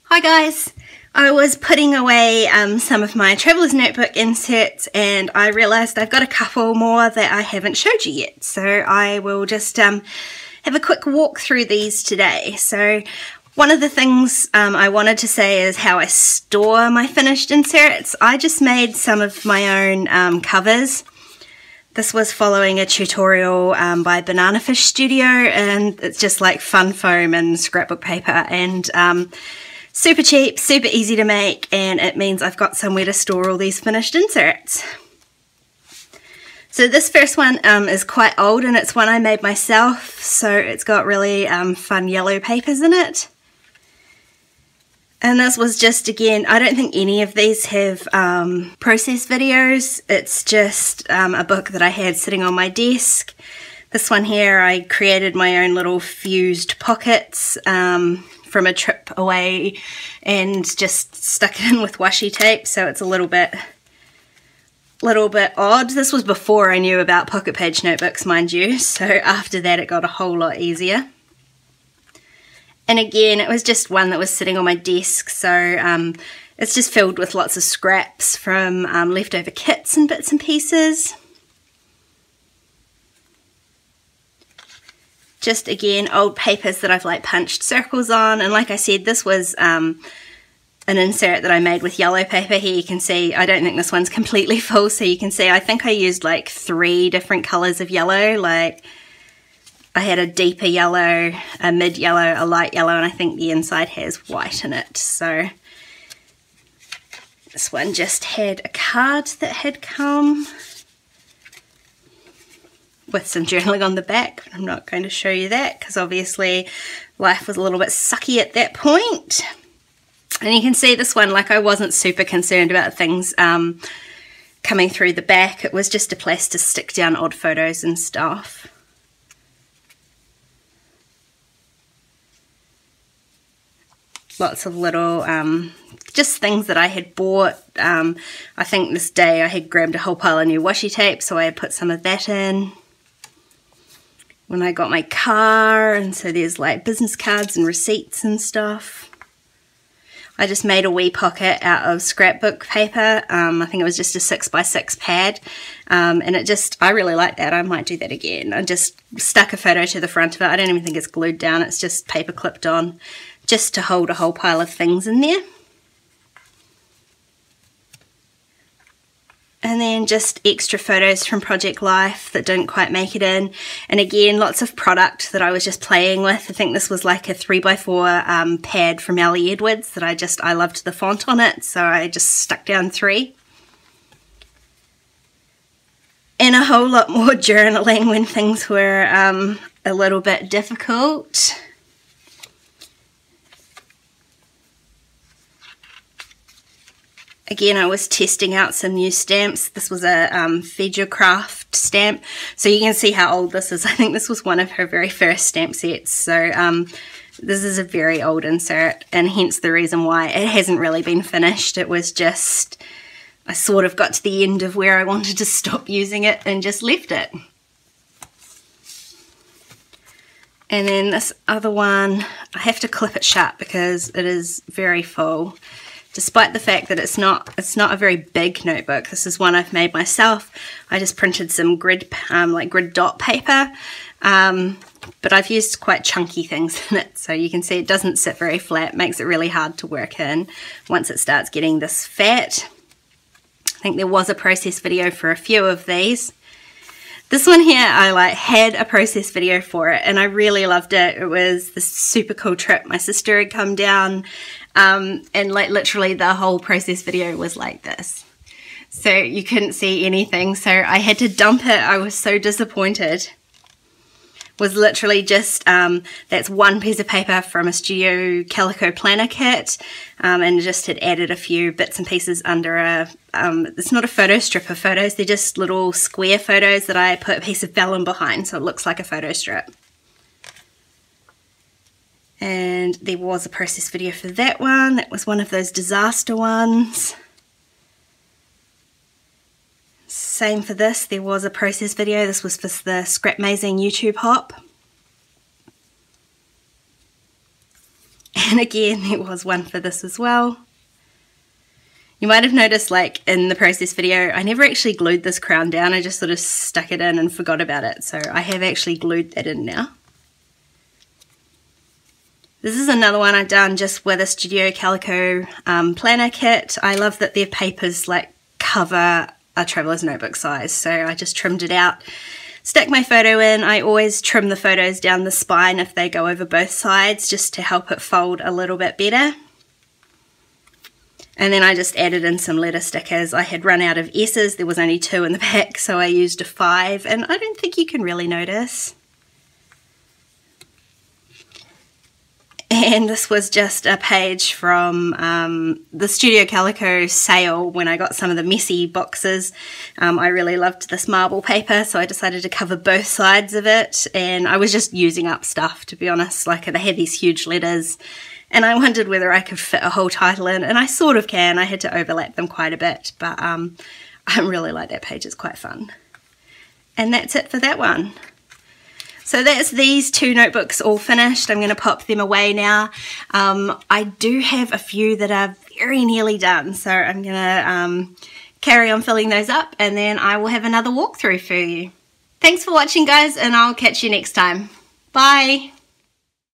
Hi guys! I was putting away some of my Traveller's Notebook inserts and I realised I've got a couple more that I haven't showed you yet. So I will just have a quick walk through these today. So one of the things I wanted to say is how I store my finished inserts. I just made some of my own covers. This was following a tutorial by Banana Fish Studio, and it's just like fun foam and scrapbook paper, and super cheap, super easy to make, and it means I've got somewhere to store all these finished inserts. So this first one is quite old, and it's one I made myself, so it's got really fun yellow papers in it. And this was just, again, I don't think any of these have process videos. It's just a book that I had sitting on my desk. This one here, I created my own little fused pockets from a trip away and just stuck it in with washi tape, so it's a little bit odd. This was before I knew about pocket page notebooks, mind you, so after that it got a whole lot easier. And again, it was just one that was sitting on my desk, so it's just filled with lots of scraps from leftover kits and bits and pieces. Just again, old papers that I've like punched circles on, and like I said, this was an insert that I made with yellow paper. Here you can see, I don't think this one's completely full, so you can see I think I used like 3 different colours of yellow. Like I had a deeper yellow, a mid yellow, a light yellow, and I think the inside has white in it. So this one just had a card that had come with some journaling on the back. I'm not going to show you that because obviously life was a little bit sucky at that point. And you can see this one, like I wasn't super concerned about things coming through the back. It was just a place to stick down odd photos and stuff. Lots of little just things that I had bought. I think this day I had grabbed a whole pile of new washi tape, so I had put some of that in when I got my car, and so there's like business cards and receipts and stuff. I just made a wee pocket out of scrapbook paper. I think it was just a 6x6 pad, and I really like that. I might do that again. I just stuck a photo to the front of it. I don't even think it's glued down, it's just paper clipped on, just to hold a whole pile of things in there. And then just extra photos from Project Life that didn't quite make it in. And again, lots of product that I was just playing with. I think this was like a 3x4 pad from Ellie Edwards that I loved the font on it, so I just stuck down 3. And a whole lot more journaling when things were a little bit difficult. Again, I was testing out some new stamps. This was a Feed Your Craft stamp. So you can see how old this is. I think this was one of her very first stamp sets. So this is a very old insert, and hence the reason why it hasn't really been finished. It was just, I sort of got to the end of where I wanted to stop using it and just left it. And then this other one, I have to clip it shut because it is very full. Despite the fact that it's not a very big notebook. This is one I've made myself. I just printed some grid dot paper, but I've used quite chunky things in it, so you can see it doesn't sit very flat, makes it really hard to work in once it starts getting this fat. I think there was a process video for a few of these. This one here, I had a process video for it, and I really loved it. It was this super cool trip. My sister had come down, and literally the whole process video was like this. So you couldn't see anything, so I had to dump it. I was so disappointed. Was literally just, that's one piece of paper from a Studio Calico planner kit, and just had added a few bits and pieces under a, it's not a photo strip of photos, they're just little square photos that I put a piece of vellum behind, so it looks like a photo strip. And there was a process video for that one. That was one of those disaster ones. Same for this, there was a process video. This was for the Scrapmazing YouTube hop. And again, there was one for this as well. You might have noticed, like in the process video, I never actually glued this crown down. I just sort of stuck it in and forgot about it. So I have actually glued that in now. This is another one I've done just with a Studio Calico planner kit. I love that their papers like cover a traveler's notebook size. So I just trimmed it out, stuck my photo in. I always trim the photos down the spine if they go over both sides, just to help it fold a little bit better. And then I just added in some letter stickers. I had run out of S's, there was only 2 in the pack, so I used a 5, and I don't think you can really notice. And this was just a page from the Studio Calico sale when I got some of the messy boxes. I really loved this marble paper, so I decided to cover both sides of it, and I was just using up stuff, to be honest. Like, they had these huge letters, and I wondered whether I could fit a whole title in, and I sort of can. I had to overlap them quite a bit, but I really like that page. It's quite fun. And that's it for that one. So that's these 2 notebooks all finished. I'm going to pop them away now. I do have a few that are very nearly done, so I'm going to carry on filling those up, and then I will have another walkthrough for you. Thanks for watching, guys, and I'll catch you next time. Bye!